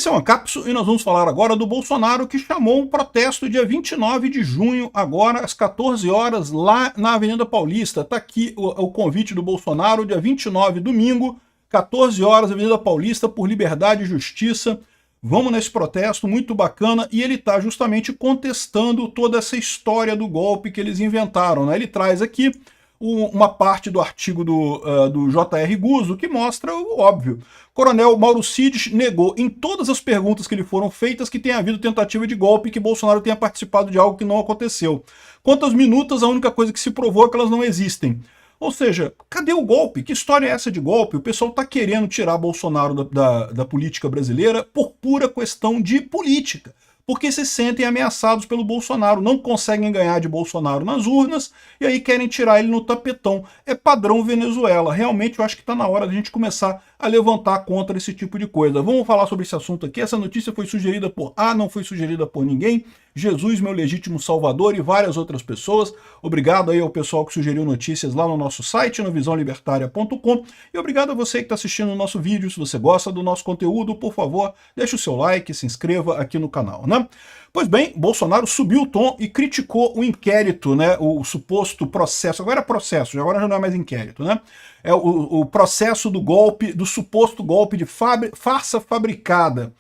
Esse é o Ancapso e nós vamos falar agora do Bolsonaro, que chamou um protesto dia 29 de junho, agora às 14 horas, lá na Avenida Paulista. Está aqui o convite do Bolsonaro, dia 29, domingo, 14 horas, Avenida Paulista, por liberdade e justiça. Vamos nesse protesto, muito bacana, e ele está justamente contestando toda essa história do golpe que eles inventaram, né? Ele traz aqui uma parte do artigo do J.R. Guzzo que mostra o óbvio. Coronel Mauro Cid negou em todas as perguntas que lhe foram feitas que tenha havido tentativa de golpe e que Bolsonaro tenha participado de algo que não aconteceu. Quanto às minutas, a única coisa que se provou é que elas não existem. Ou seja, cadê o golpe? Que história é essa de golpe? O pessoal está querendo tirar Bolsonaro da política brasileira por pura questão de política. Porque se sentem ameaçados pelo Bolsonaro, não conseguem ganhar de Bolsonaro nas urnas e aí querem tirar ele no tapetão. É padrão Venezuela. Realmente eu acho que está na hora de a gente começar a levantar contra esse tipo de coisa. Vamos falar sobre esse assunto aqui. Essa notícia foi sugerida por não foi sugerida por ninguém. Jesus, meu legítimo salvador, e várias outras pessoas. Obrigado aí ao pessoal que sugeriu notícias lá no nosso site, no visãolibertaria.com. E obrigado a você que está assistindo o nosso vídeo. Se você gosta do nosso conteúdo, por favor, deixe o seu like, se inscreva aqui no canal, né? Pois bem, Bolsonaro subiu o tom e criticou o inquérito, né? O suposto processo. Agora é processo, agora já não é mais inquérito, né? É o processo do golpe, do suposto golpe de farsa fabricada.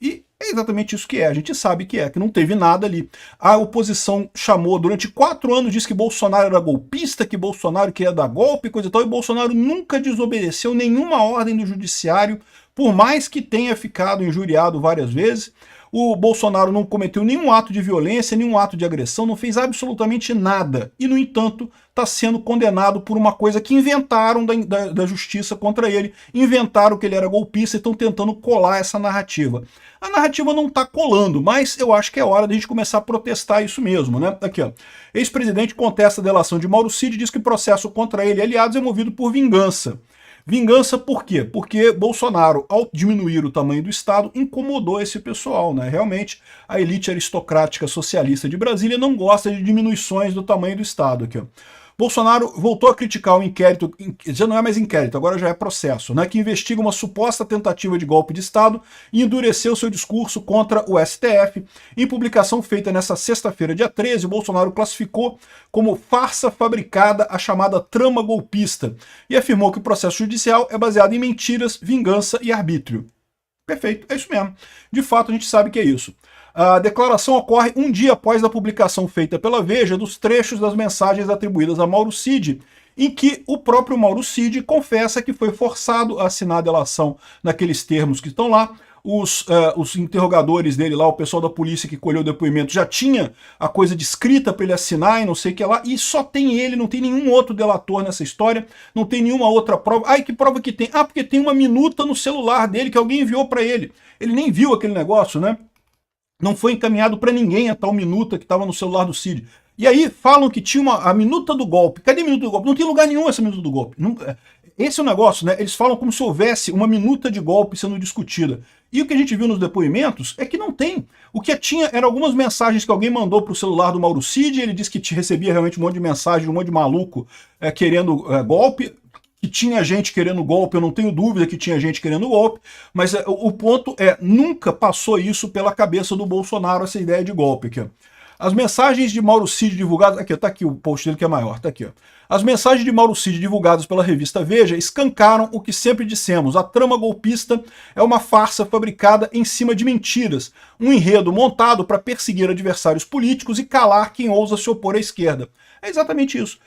E é exatamente isso que é, a gente sabe que não teve nada ali. A oposição chamou durante 4 anos, disse que Bolsonaro era golpista, que Bolsonaro queria dar golpe, coisa e tal, e Bolsonaro nunca desobedeceu nenhuma ordem do judiciário, por mais que tenha ficado injuriado várias vezes. O Bolsonaro não cometeu nenhum ato de violência, nenhum ato de agressão, não fez absolutamente nada. E, no entanto, está sendo condenado por uma coisa que inventaram da justiça contra ele. Inventaram que ele era golpista e estão tentando colar essa narrativa. A narrativa não está colando, mas eu acho que é hora de a gente começar a protestar isso mesmo, né? Aqui, ó. Ex-presidente contesta a delação de Mauro Cid e diz que o processo contra ele e aliados é movido por vingança. Vingança por quê? Porque Bolsonaro, ao diminuir o tamanho do Estado, incomodou esse pessoal, né? Realmente, a elite aristocrática socialista de Brasília não gosta de diminuições do tamanho do Estado. Aqui, ó. Bolsonaro voltou a criticar o inquérito, já não é mais inquérito, agora já é processo, né, que investiga uma suposta tentativa de golpe de Estado e endureceu seu discurso contra o STF. Em publicação feita nesta sexta-feira, dia 13, Bolsonaro classificou como farsa fabricada a chamada trama golpista e afirmou que o processo judicial é baseado em mentiras, vingança e arbítrio. Perfeito, é isso mesmo. De fato, a gente sabe que é isso. A declaração ocorre um dia após a publicação feita pela Veja dos trechos das mensagens atribuídas a Mauro Cid, em que o próprio Mauro Cid confessa que foi forçado a assinar a delação naqueles termos que estão lá. Os interrogadores dele lá, o pessoal da polícia que colheu o depoimento, já tinha a coisa descrita para ele assinar e não sei o que lá, e só tem ele, não tem nenhum outro delator nessa história, não tem nenhuma outra prova. Ai, que prova que tem? Ah, porque tem uma minuta no celular dele que alguém enviou para ele. Ele nem viu aquele negócio, né? Não foi encaminhado para ninguém a tal minuta que estava no celular do Cid. E aí falam que tinha a minuta do golpe. Cadê a minuta do golpe? Não tem lugar nenhum essa minuta do golpe. Não, esse é o negócio, né? Eles falam como se houvesse uma minuta de golpe sendo discutida. E o que a gente viu nos depoimentos é que não tem. O que tinha eram algumas mensagens que alguém mandou para o celular do Mauro Cid, ele disse que recebia realmente um monte de mensagem, um monte de maluco querendo golpe, que tinha gente querendo golpe, eu não tenho dúvida que tinha gente querendo golpe, mas o ponto nunca passou isso pela cabeça do Bolsonaro, essa ideia de golpe aqui. As mensagens de Mauro Cid divulgadas... Aqui, tá aqui o post dele que é maior, tá aqui, ó. As mensagens de Mauro Cid divulgadas pela revista Veja escancaram o que sempre dissemos. A trama golpista é uma farsa fabricada em cima de mentiras. Um enredo montado para perseguir adversários políticos e calar quem ousa se opor à esquerda. É exatamente isso.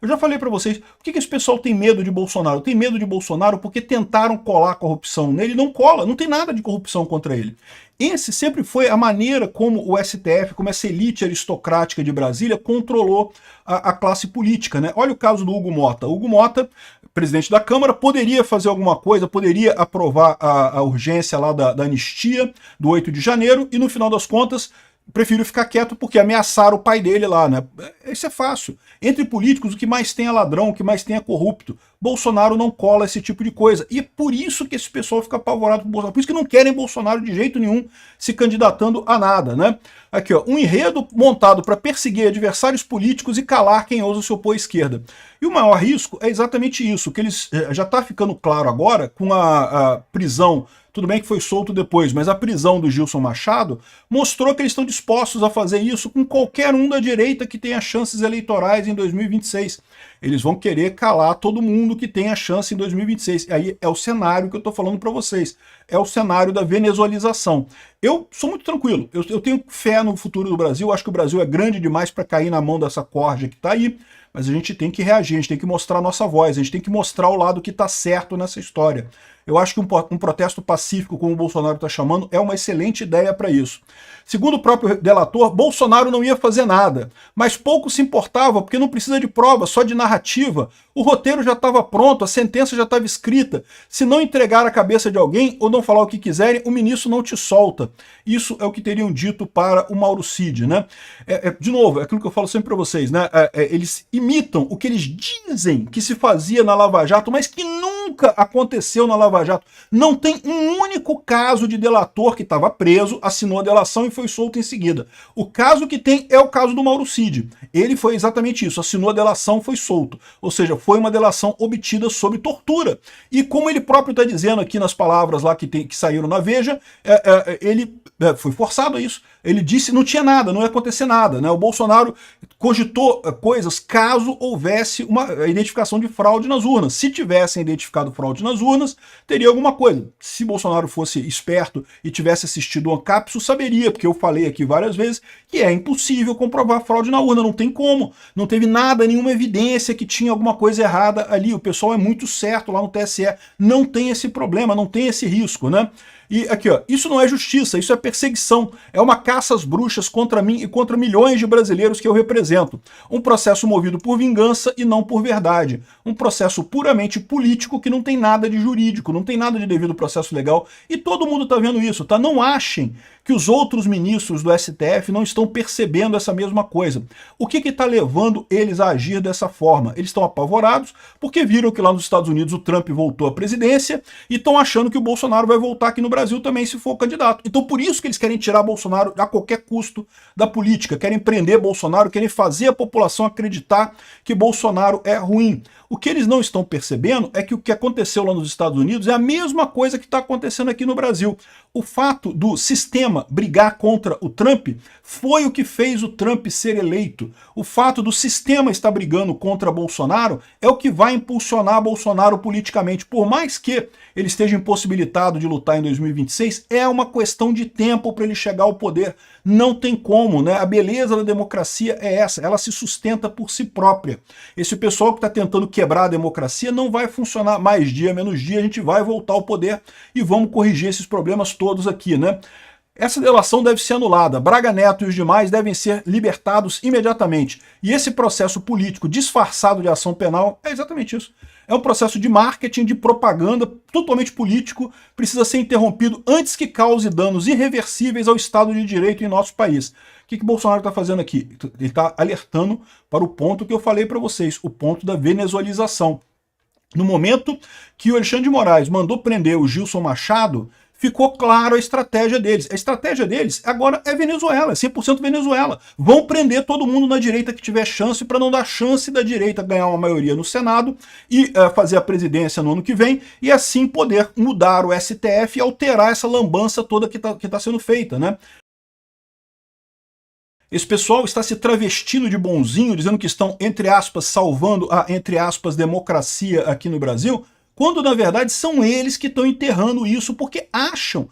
Eu já falei para vocês, por que esse pessoal tem medo de Bolsonaro? Tem medo de Bolsonaro porque tentaram colar corrupção nele, não cola, não tem nada de corrupção contra ele. Esse sempre foi a maneira como o STF, como essa elite aristocrática de Brasília controlou a classe política, né? Olha o caso do Hugo Mota. Hugo Mota, presidente da Câmara, poderia fazer alguma coisa, poderia aprovar a urgência lá da anistia do 8 de janeiro e no final das contas prefiro ficar quieto porque ameaçaram o pai dele lá, né? Isso é fácil. Entre políticos, o que mais tem é ladrão, o que mais tem é corrupto. Bolsonaro não cola esse tipo de coisa. E é por isso que esse pessoal fica apavorado com o Bolsonaro. Por isso que não querem Bolsonaro de jeito nenhum se candidatando a nada, né? Aqui, ó, um enredo montado para perseguir adversários políticos e calar quem ousa se opor à esquerda. E o maior risco é exatamente isso, que eles já está ficando claro agora com a prisão. Tudo bem que foi solto depois, mas a prisão do Gilson Machado mostrou que eles estão dispostos a fazer isso com qualquer um da direita que tenha chances eleitorais em 2026. Eles vão querer calar todo mundo que tenha chance em 2026. Aí é o cenário que eu estou falando para vocês. É o cenário da venezuelização. Eu sou muito tranquilo. Eu tenho fé no futuro do Brasil. Acho que o Brasil é grande demais para cair na mão dessa corja que está aí. Mas a gente tem que reagir, a gente tem que mostrar a nossa voz, a gente tem que mostrar o lado que está certo nessa história. Eu acho que um protesto pacífico, como o Bolsonaro está chamando, é uma excelente ideia para isso. Segundo o próprio delator, Bolsonaro não ia fazer nada, mas pouco se importava, porque não precisa de prova, só de narrativa. O roteiro já estava pronto, a sentença já estava escrita. Se não entregar a cabeça de alguém ou não falar o que quiserem, o ministro não te solta. Isso é o que teriam dito para o Mauro Cid, né? De novo, é aquilo que eu falo sempre para vocês, né? Eles imitam o que eles dizem que se fazia na Lava Jato, mas que nunca aconteceu na Lava Jato. Não tem um único caso de delator que estava preso, assinou a delação e foi solto em seguida. O caso que tem é o caso do Mauro Cid. Ele foi exatamente isso, assinou a delação, foi solto. Ou seja, foi uma delação obtida sob tortura. E como ele próprio está dizendo aqui nas palavras lá que saíram na Veja, ele foi forçado a isso. Ele disse não tinha nada, não ia acontecer nada, né? O Bolsonaro cogitou coisas caso houvesse uma identificação de fraude nas urnas. Se tivessem identificado fraude nas urnas, teria alguma coisa. Se Bolsonaro fosse esperto e tivesse assistido o Ancapso, saberia, porque eu falei aqui várias vezes que é impossível comprovar fraude na urna, não tem como. Não teve nada, nenhuma evidência que tinha alguma coisa errada ali. O pessoal é muito certo lá no TSE, não tem esse problema, não tem esse risco, né? E aqui, ó, isso não é justiça, isso é perseguição. É uma caça às bruxas contra mim e contra milhões de brasileiros que eu represento. Um processo movido por vingança e não por verdade. Um processo puramente político que não tem nada de jurídico, não tem nada de devido processo legal. E todo mundo tá vendo isso, tá? Não achem que os outros ministros do STF não estão percebendo essa mesma coisa. O que está levando eles a agir dessa forma? Eles estão apavorados porque viram que lá nos Estados Unidos o Trump voltou à presidência e estão achando que o Bolsonaro vai voltar aqui no Brasil também se for candidato. Então por isso que eles querem tirar Bolsonaro a qualquer custo da política, querem prender Bolsonaro, querem fazer a população acreditar que Bolsonaro é ruim. O que eles não estão percebendo é que o que aconteceu lá nos Estados Unidos é a mesma coisa que está acontecendo aqui no Brasil. O fato do sistema brigar contra o Trump foi o que fez o Trump ser eleito. O fato do sistema estar brigando contra Bolsonaro é o que vai impulsionar Bolsonaro politicamente. Por mais que ele esteja impossibilitado de lutar em 2026, é uma questão de tempo para ele chegar ao poder. Não tem como, né? A beleza da democracia é essa, ela se sustenta por si própria. Esse pessoal que está tentando quebrar a democracia não vai funcionar mais dia, menos dia, a gente vai voltar ao poder e vamos corrigir esses problemas todos aqui, né? Essa delação deve ser anulada, Braga Neto e os demais devem ser libertados imediatamente. E esse processo político disfarçado de ação penal é exatamente isso. É um processo de marketing, de propaganda, totalmente político, precisa ser interrompido antes que cause danos irreversíveis ao Estado de Direito em nosso país. O que Bolsonaro está fazendo aqui? Ele está alertando para o ponto que eu falei para vocês, o ponto da venezuelização. No momento que o Alexandre de Moraes mandou prender o Gilson Machado, ficou claro a estratégia deles. A estratégia deles agora é Venezuela, é 100% Venezuela. Vão prender todo mundo na direita que tiver chance para não dar chance da direita ganhar uma maioria no Senado e fazer a presidência no ano que vem e assim poder mudar o STF e alterar essa lambança toda que tá sendo feita, né? Esse pessoal está se travestindo de bonzinho, dizendo que estão, entre aspas, salvando a, entre aspas, democracia aqui no Brasil, quando na verdade são eles que estão enterrando isso porque acham,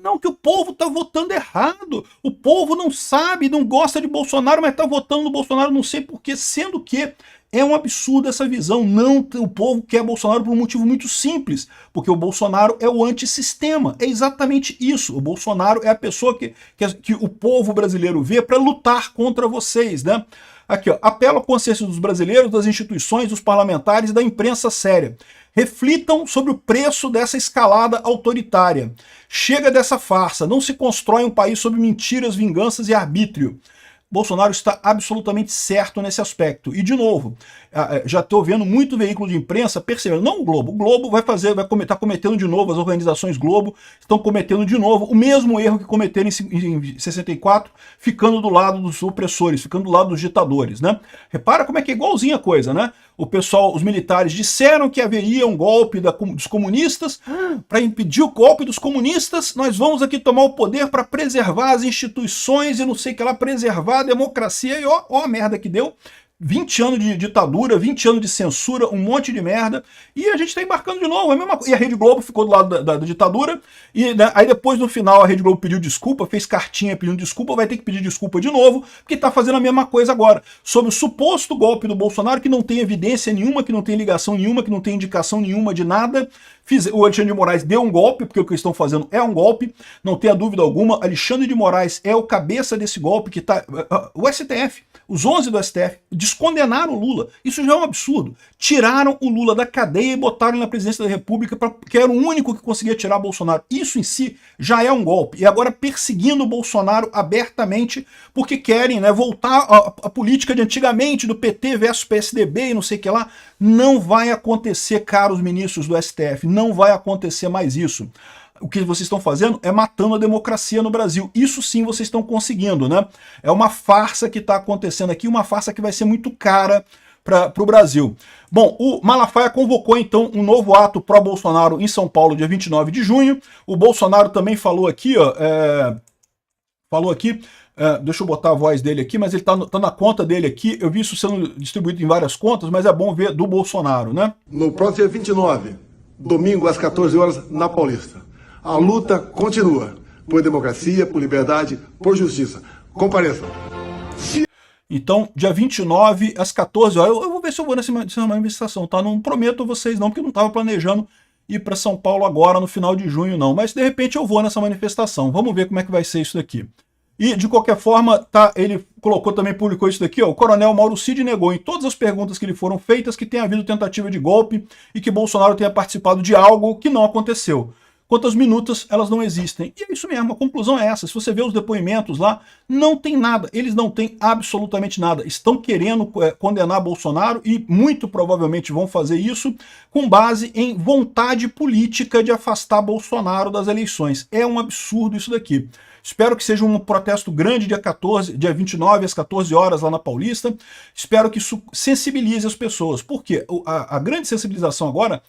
não, que o povo está votando errado, o povo não sabe, não gosta de Bolsonaro, mas está votando no Bolsonaro não sei porquê, sendo que é um absurdo essa visão. Não, o povo quer Bolsonaro por um motivo muito simples, porque o Bolsonaro é o antissistema, é exatamente isso. O Bolsonaro é a pessoa que o povo brasileiro vê para lutar contra vocês, né? Aqui, ó, apelo à consciência dos brasileiros, das instituições, dos parlamentares e da imprensa séria. Reflitam sobre o preço dessa escalada autoritária. Chega dessa farsa, não se constrói um país sob mentiras, vinganças e arbítrio. Bolsonaro está absolutamente certo nesse aspecto. E, de novo, já estou vendo muito veículo de imprensa percebendo, não o Globo vai estar cometendo de novo, as organizações Globo estão cometendo de novo o mesmo erro que cometeram em 64, ficando do lado dos opressores, ficando do lado dos ditadores, né? Repara como é que é igualzinha a coisa, né? O pessoal, os militares disseram que haveria um golpe dos comunistas. Para impedir o golpe dos comunistas, nós vamos aqui tomar o poder para preservar as instituições e não sei o que lá, preservar a democracia. E ó a merda que deu. 20 anos de ditadura, 20 anos de censura, um monte de merda, e a gente está embarcando de novo, a mesma coisa. E a Rede Globo ficou do lado da ditadura, e né, aí depois no final a Rede Globo pediu desculpa, fez cartinha pedindo desculpa, vai ter que pedir desculpa de novo, porque está fazendo a mesma coisa agora, sobre o suposto golpe do Bolsonaro, que não tem evidência nenhuma, que não tem ligação nenhuma, que não tem indicação nenhuma de nada. O Alexandre de Moraes deu um golpe, porque o que eles estão fazendo é um golpe, não tenha dúvida alguma. Alexandre de Moraes é o cabeça desse golpe que está... O STF, os 11 do STF, descondenaram o Lula. Isso já é um absurdo. Tiraram o Lula da cadeia e botaram ele na presidência da República, que era o único que conseguia tirar Bolsonaro. Isso em si já é um golpe. E agora perseguindo o Bolsonaro abertamente, porque querem, né, voltar à política de antigamente, do PT versus PSDB e não sei o que lá. Não vai acontecer, caros ministros do STF. Não vai acontecer mais isso. O que vocês estão fazendo é matando a democracia no Brasil. Isso sim vocês estão conseguindo, né? É uma farsa que está acontecendo aqui, uma farsa que vai ser muito cara para o Brasil. Bom, o Malafaia convocou então um novo ato pró-Bolsonaro em São Paulo, dia 29 de junho. O Bolsonaro também falou aqui, ó, deixa eu botar a voz dele aqui, mas ele tá na conta dele aqui. Eu vi isso sendo distribuído em várias contas, mas é bom ver do Bolsonaro, né? No próximo dia 29, domingo às 14 horas, na Paulista. A luta continua por democracia, por liberdade, por justiça. Compareçam. Então, dia 29, às 14 horas, eu vou ver se eu vou nessa manifestação, tá? Não prometo a vocês não, porque eu não estava planejando ir para São Paulo agora, no final de junho, não. Mas, de repente, eu vou nessa manifestação. Vamos ver como é que vai ser isso daqui. E, de qualquer forma, tá, ele publicou isso daqui, ó, o coronel Mauro Cid negou em todas as perguntas que lhe foram feitas que tenha havido tentativa de golpe e que Bolsonaro tenha participado de algo que não aconteceu. Quanto às minutas, elas não existem. E é isso mesmo, a conclusão é essa. Se você vê os depoimentos lá, não tem nada. Eles não têm absolutamente nada. Estão querendo condenar Bolsonaro e muito provavelmente vão fazer isso com base em vontade política de afastar Bolsonaro das eleições. É um absurdo isso daqui. Espero que seja um protesto grande dia 29 às 14 horas lá na Paulista. Espero que isso sensibilize as pessoas. Por quê? A grande sensibilização agora,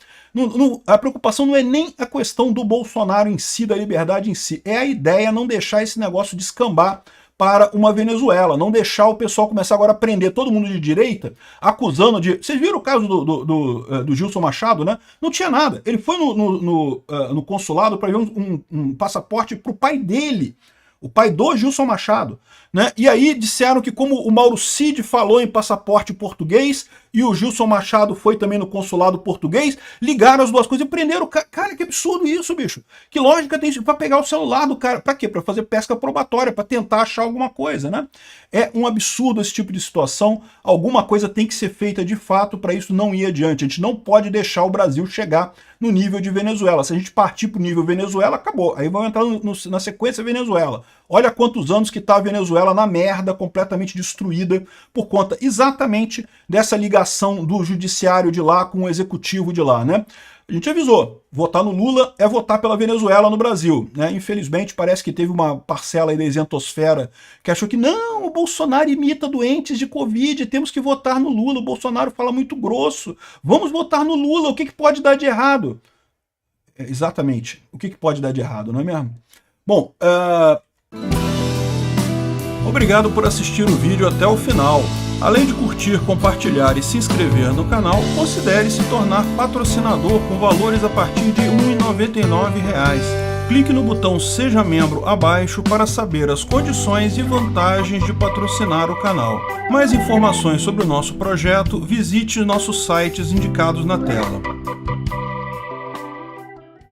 a preocupação não é nem a questão do Bolsonaro em si, da liberdade em si. É a ideia não deixar esse negócio descambar para uma Venezuela, não deixar o pessoal começar agora a prender todo mundo de direita, acusando de... Vocês viram o caso do Gilson Machado, né? Não tinha nada. Ele foi no consulado para ver um passaporte para o pai dele, o pai do Gilson Machado, né? E aí disseram que como o Mauro Cid falou em passaporte português e o Gilson Machado foi também no consulado português, ligaram as duas coisas e prenderam o cara. Cara, que absurdo isso, bicho. Que lógica tem isso? Pra pegar o celular do cara. Pra quê? Pra fazer pesca probatória, pra tentar achar alguma coisa, né? É um absurdo esse tipo de situação. Alguma coisa tem que ser feita de fato para isso não ir adiante. A gente não pode deixar o Brasil chegar no nível de Venezuela. Se a gente partir pro nível Venezuela, acabou. Aí vamos entrar na sequência Venezuela. Olha quantos anos que tá a Venezuela na merda, completamente destruída, por conta exatamente dessa ligação do judiciário de lá com o executivo de lá, né? A gente avisou, votar no Lula é votar pela Venezuela no Brasil, né? Infelizmente parece que teve uma parcela aí da isentosfera que achou que não, o Bolsonaro imita doentes de Covid, temos que votar no Lula, o Bolsonaro fala muito grosso, vamos votar no Lula, o que pode dar de errado? Exatamente, o que pode dar de errado, não é mesmo? Bom, obrigado por assistir o vídeo até o final. Além de curtir, compartilhar e se inscrever no canal, considere se tornar patrocinador com valores a partir de R$ 1,99. Clique no botão Seja Membro abaixo para saber as condições e vantagens de patrocinar o canal. Mais informações sobre o nosso projeto, visite nossos sites indicados na tela.